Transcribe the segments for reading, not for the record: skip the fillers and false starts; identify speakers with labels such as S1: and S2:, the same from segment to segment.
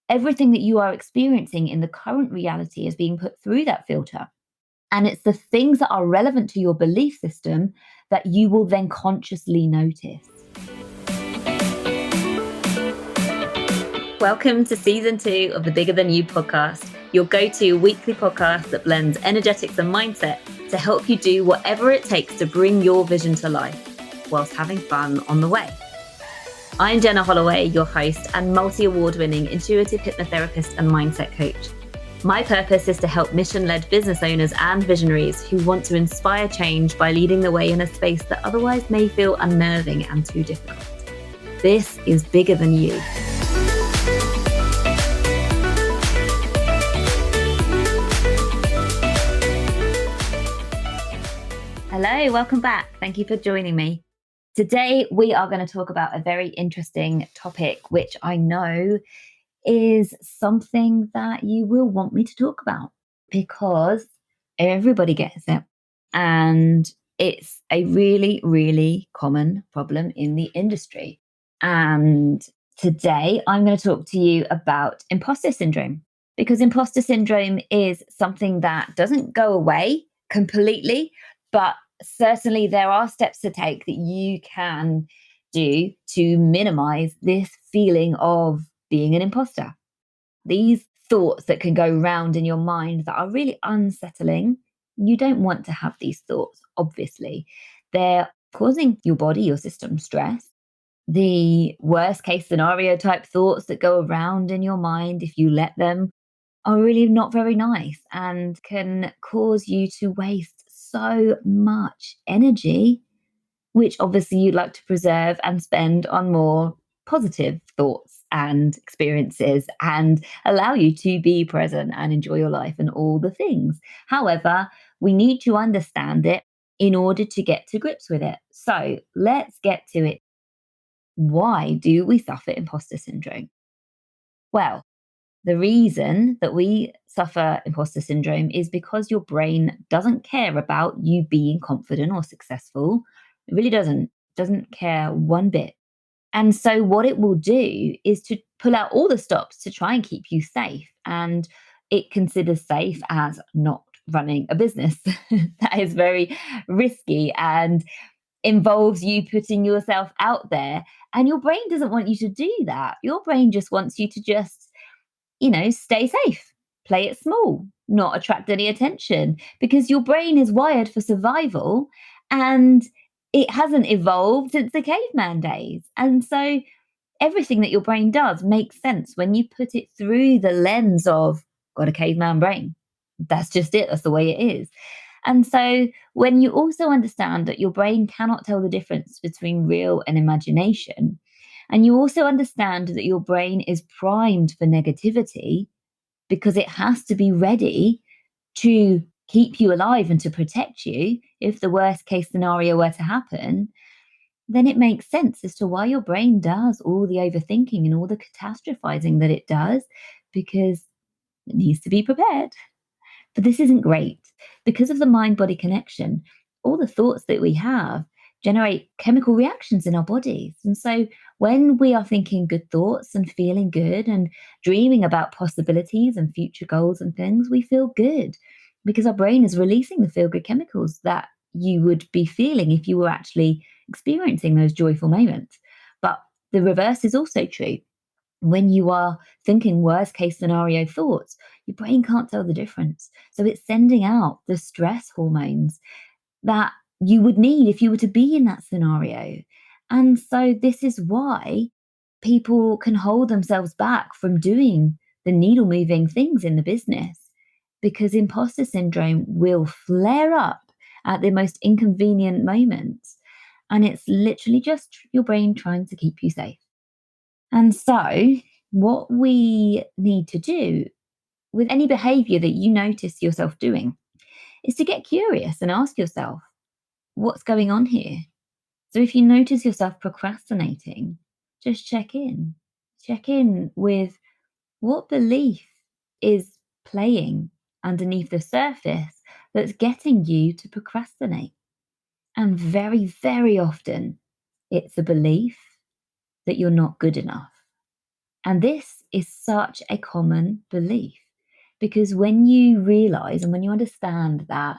S1: Everything that you are experiencing in the current reality is being put through that filter. And it's the things that are relevant to your belief system that you will then consciously notice. Welcome to season 2 of the Bigger Than You podcast, your go-to weekly podcast that blends energetics and mindset to help you do whatever it takes to bring your vision to life whilst having fun on the way. I'm Jenna Holloway, your host and multi-award-winning intuitive hypnotherapist and mindset coach. My purpose is to help mission-led business owners and visionaries who want to inspire change by leading the way in a space that otherwise may feel unnerving and too difficult. This is Bigger Than You. Hello, welcome back. Thank you for joining me. Today, we are going to talk about a very interesting topic, which I know is something that you will want me to talk about because everybody gets it. And it's a really, really common problem in the industry. And today, I'm going to talk to you about imposter syndrome, because imposter syndrome is something that doesn't go away completely, but certainly there are steps to take that you can do to minimize this feeling of being an imposter. These thoughts that can go round in your mind that are really unsettling, you don't want to have these thoughts, obviously. They're causing your body, your system stress. The worst case scenario type thoughts that go around in your mind, if you let them, are really not very nice and can cause you to waste so much energy, which obviously you'd like to preserve and spend on more positive thoughts and experiences and allow you to be present and enjoy your life and all the things. However, we need to understand it in order to get to grips with it. So let's get to it. Why do we suffer imposter syndrome? Well, the reason that we suffer imposter syndrome is because your brain doesn't care about you being confident or successful. It really doesn't care one bit. And so what it will do is to pull out all the stops to try and keep you safe. And it considers safe as not running a business. That is very risky and involves you putting yourself out there. And your brain doesn't want you to do that. Your brain just wants you to just stay safe, play it small, not attract any attention, because your brain is wired for survival and it hasn't evolved since the caveman days. And so everything that your brain does makes sense when you put it through the lens of, got a caveman brain. That's just it. That's the way it is. And so when you also understand that your brain cannot tell the difference between real and imagination, and you also understand that your brain is primed for negativity because it has to be ready to keep you alive and to protect you if the worst case scenario were to happen, then it makes sense as to why your brain does all the overthinking and all the catastrophizing that it does, because it needs to be prepared. But this isn't great. Because of the mind-body connection, all the thoughts that we have generate chemical reactions in our bodies. And so when we are thinking good thoughts and feeling good and dreaming about possibilities and future goals and things, we feel good because our brain is releasing the feel-good chemicals that you would be feeling if you were actually experiencing those joyful moments. But the reverse is also true. When you are thinking worst case scenario thoughts, your brain can't tell the difference. So it's sending out the stress hormones that you would need if you were to be in that scenario. And so this is why people can hold themselves back from doing the needle moving things in the business, because imposter syndrome will flare up at the most inconvenient moments. And it's literally just your brain trying to keep you safe. And so what we need to do with any behavior that you notice yourself doing is to get curious and ask yourself, what's going on here? So if you notice yourself procrastinating, just check in. Check in with what belief is playing underneath the surface that's getting you to procrastinate. And very, very often, it's a belief that you're not good enough. And this is such a common belief. Because when you realize and when you understand that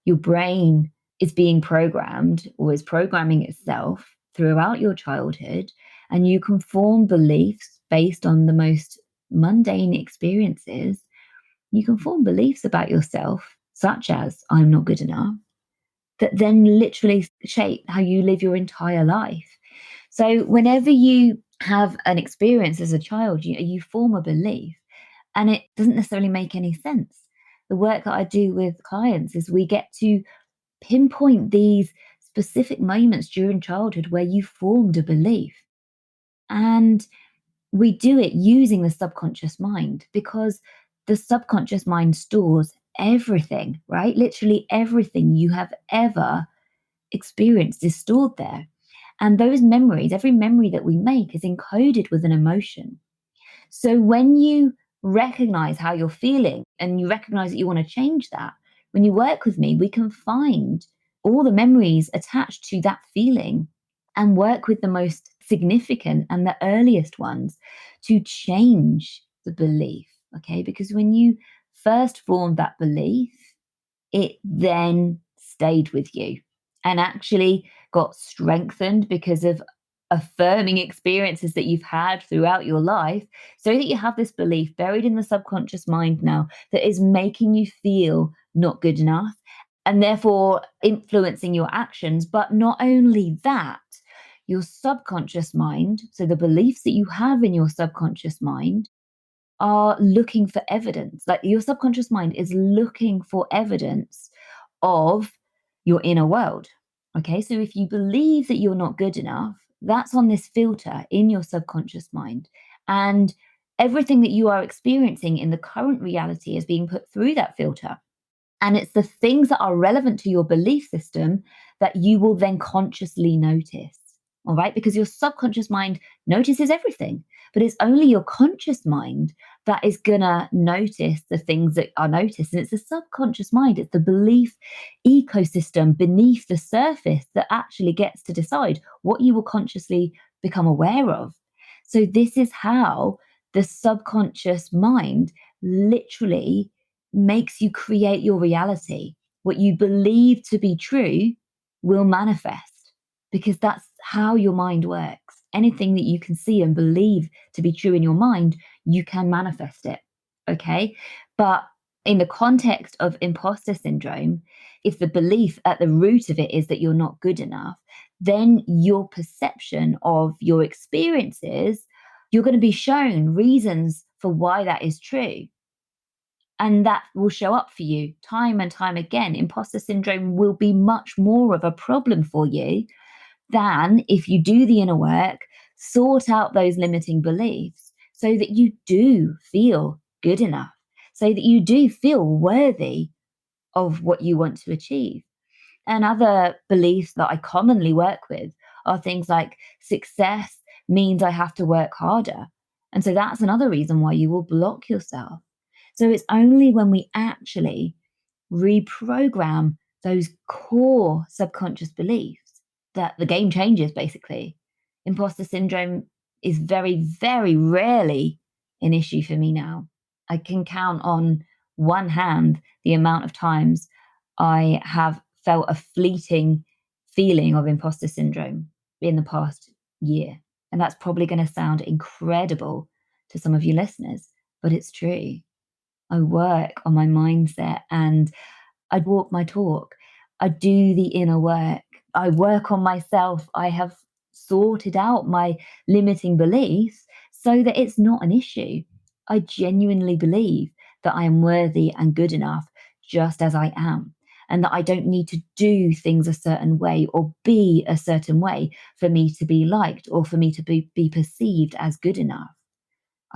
S1: your brain is being programmed or is programming itself throughout your childhood, and you can form beliefs based on the most mundane experiences, you can form beliefs about yourself, such as, I'm not good enough, that then literally shape how you live your entire life. So, whenever you have an experience as a child, you form a belief and it doesn't necessarily make any sense. The work that I do with clients is we get to pinpoint these specific moments during childhood where you formed a belief. And we do it using the subconscious mind because the subconscious mind stores everything, right? Literally everything you have ever experienced is stored there. And those memories, every memory that we make is encoded with an emotion. So when you recognize how you're feeling and you recognize that you want to change that, when you work with me, we can find all the memories attached to that feeling and work with the most significant and the earliest ones to change the belief. Okay. Because when you first formed that belief, it then stayed with you and actually got strengthened because of affirming experiences that you've had throughout your life, so that you have this belief buried in the subconscious mind now that is making you feel not good enough and therefore influencing your actions. But not only that, your subconscious mind, so the beliefs that you have in your subconscious mind, are looking for evidence. Like your subconscious mind is looking for evidence of your inner world. Okay, so if you believe that you're not good enough, that's on this filter in your subconscious mind. And everything that you are experiencing in the current reality is being put through that filter. And it's the things that are relevant to your belief system that you will then consciously notice. All right. Because your subconscious mind notices everything, but it's only your conscious mind that is going to notice the things that are noticed. And it's the subconscious mind, it's the belief ecosystem beneath the surface that actually gets to decide what you will consciously become aware of. So, this is how the subconscious mind literally makes you create your reality. What you believe to be true will manifest because that's how your mind works. Anything that you can see and believe to be true in your mind, you can manifest it. Okay. But in the context of imposter syndrome, if the belief at the root of it is that you're not good enough, then your perception of your experiences, you're going to be shown reasons for why that is true. And that will show up for you time and time again. Imposter syndrome will be much more of a problem for you than if you do the inner work, sort out those limiting beliefs so that you do feel good enough, so that you do feel worthy of what you want to achieve. And other beliefs that I commonly work with are things like success means I have to work harder. And so that's another reason why you will block yourself. So it's only when we actually reprogram those core subconscious beliefs that the game changes, basically. Imposter syndrome is very, very rarely an issue for me now. I can count on one hand the amount of times I have felt a fleeting feeling of imposter syndrome in the past year. And that's probably going to sound incredible to some of you listeners, but it's true. I work on my mindset and I walk my talk. I do the inner work. I work on myself. I have sorted out my limiting beliefs so that it's not an issue. I genuinely believe that I am worthy and good enough just as I am, and that I don't need to do things a certain way or be a certain way for me to be liked or for me to be perceived as good enough.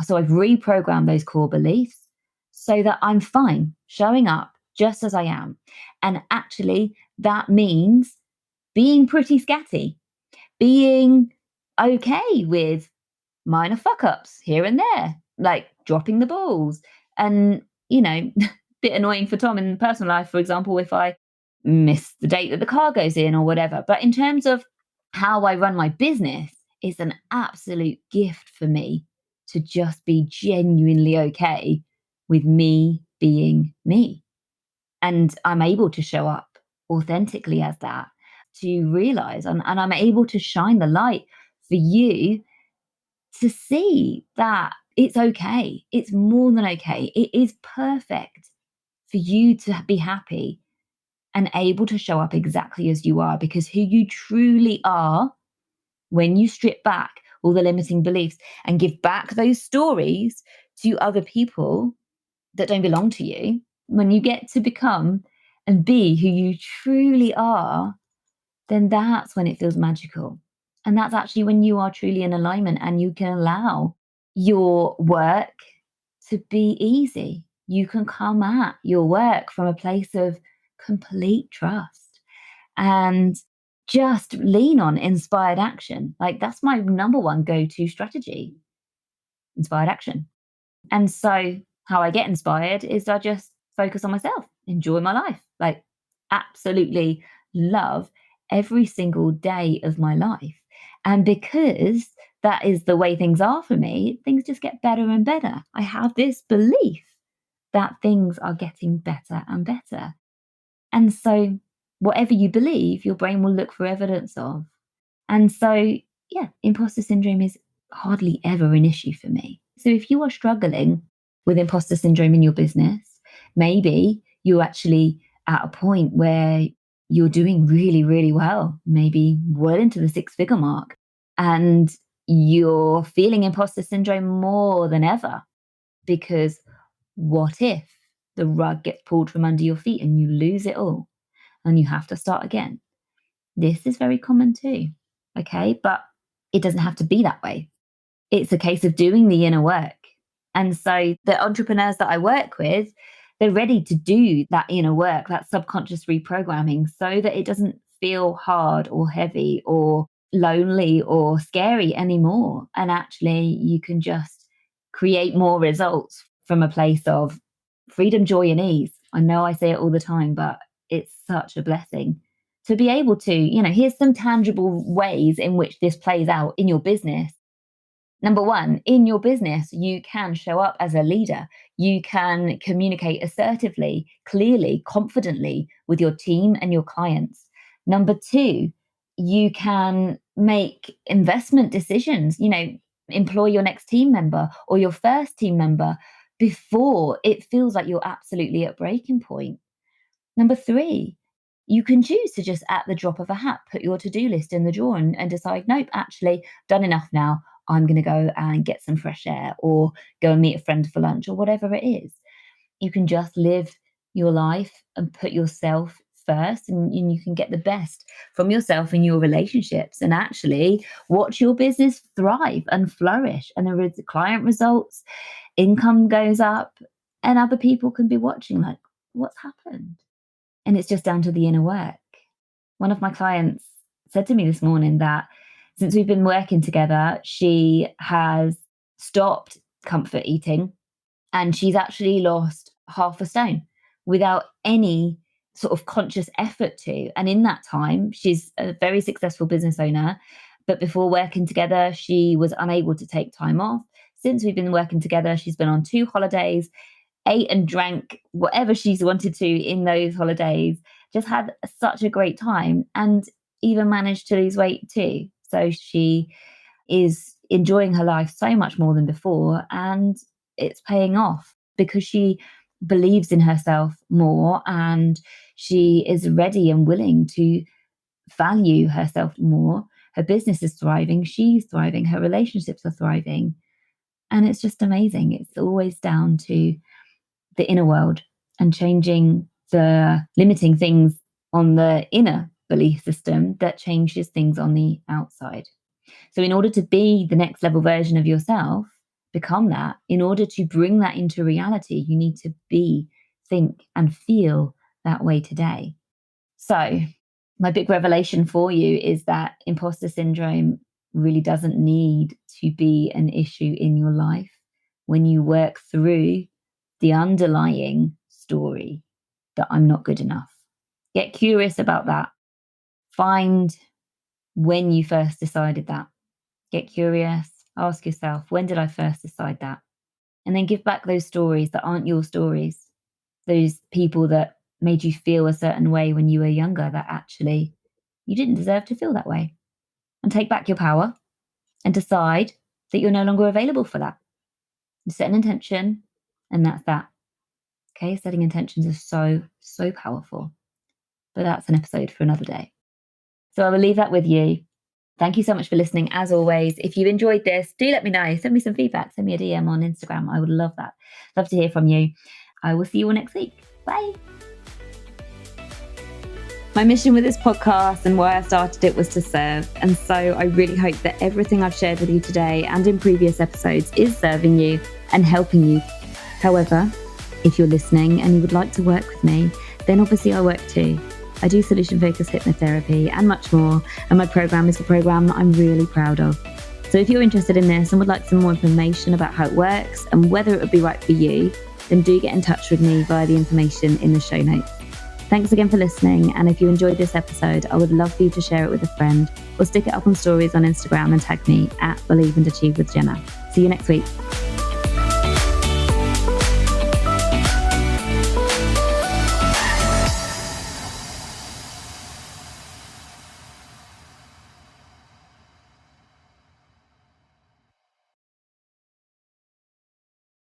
S1: So I've reprogrammed those core beliefs so that I'm fine showing up just as I am. And actually, that means being pretty scatty, being okay with minor fuck ups here and there, like dropping the balls. And, bit annoying for Tom in personal life, for example, if I miss the date that the car goes in or whatever. But in terms of how I run my business, it's an absolute gift for me to just be genuinely okay with me being me. And I'm able to show up authentically as that, to realize, and I'm able to shine the light for you to see that it's okay. It's more than okay. It is perfect for you to be happy and able to show up exactly as you are, because who you truly are, when you strip back all the limiting beliefs and give back those stories to other people that don't belong to you, when you get to become and be who you truly are, then that's when it feels magical. And that's actually when you are truly in alignment and you can allow your work to be easy. You can come at your work from a place of complete trust and just lean on inspired action. Like, that's my number one go-to strategy, inspired action. And so how I get inspired is I just focus on myself, enjoy my life, like absolutely love every single day of my life. And because that is the way things are for me, things just get better and better. I have this belief that things are getting better and better. And so whatever you believe, your brain will look for evidence of. And so, yeah, imposter syndrome is hardly ever an issue for me. So if you are struggling with imposter syndrome in your business, maybe you're actually at a point where you're doing really, really well, maybe well into the six-figure mark, and you're feeling imposter syndrome more than ever, because what if the rug gets pulled from under your feet and you lose it all and you have to start again? This is very common too. Okay. But it doesn't have to be that way. It's a case of doing the inner work. And so the entrepreneurs that I work with, they're ready to do that inner work, that subconscious reprogramming, so that it doesn't feel hard or heavy or lonely or scary anymore. And actually, you can just create more results from a place of freedom, joy, and ease. I know I say it all the time, but it's such a blessing to be able to, here's some tangible ways in which this plays out in your business. Number one, in your business, you can show up as a leader. You can communicate assertively, clearly, confidently with your team and your clients. Number two, you can make investment decisions, employ your next team member or your first team member before it feels like you're absolutely at breaking point. Number three, you can choose to just at the drop of a hat, put your to-do list in the drawer and decide, nope, actually done enough now. I'm going to go and get some fresh air or go and meet a friend for lunch or whatever it is. You can just live your life and put yourself first, and you can get the best from yourself and your relationships and actually watch your business thrive and flourish. And the client results, income goes up, and other people can be watching like, what's happened? And it's just down to the inner work. One of my clients said to me this morning that since we've been working together, she has stopped comfort eating and she's actually lost half a stone without any sort of conscious effort to. And in that time, she's a very successful business owner. But before working together, she was unable to take time off. Since we've been working together, she's been on 2 holidays, ate and drank whatever she's wanted to in those holidays, just had such a great time, and even managed to lose weight too. So she is enjoying her life so much more than before, and it's paying off because she believes in herself more and she is ready and willing to value herself more. Her business is thriving, she's thriving, her relationships are thriving. And it's just amazing. It's always down to the inner world and changing the limiting things on the inner belief system that changes things on the outside. So in order to be the next level version of yourself, become that, in order to bring that into reality, you need to be, think, and feel that way today. So my big revelation for you is that imposter syndrome really doesn't need to be an issue in your life when you work through the underlying story that I'm not good enough. Get curious about that. Find when you first decided that. Get curious, Ask yourself, when did I first decide that? And then give back those stories that aren't your stories, those people that made you feel a certain way when you were younger that actually you didn't deserve to feel that way. And take back your power and decide that you're no longer available for that. You set an intention, and that's that. Okay, setting intentions is so powerful. But that's an episode for another day. So I will leave that with you. Thank you so much for listening. As always, if you enjoyed this, do let me know. Send me some feedback. Send me a DM on Instagram. I would love that. Love to hear from you. I will see you all next week. Bye. My mission with this podcast and why I started it was to serve. And so I really hope that everything I've shared with you today and in previous episodes is serving you and helping you. However, if you're listening and you would like to work with me, then obviously I work too. I do solution-focused hypnotherapy and much more. And my program is a program that I'm really proud of. So if you're interested in this and would like some more information about how it works and whether it would be right for you, then do get in touch with me via the information in the show notes. Thanks again for listening. And if you enjoyed this episode, I would love for you to share it with a friend or stick it up on stories on Instagram and tag me at Believe and Achieve with Jenna. See you next week.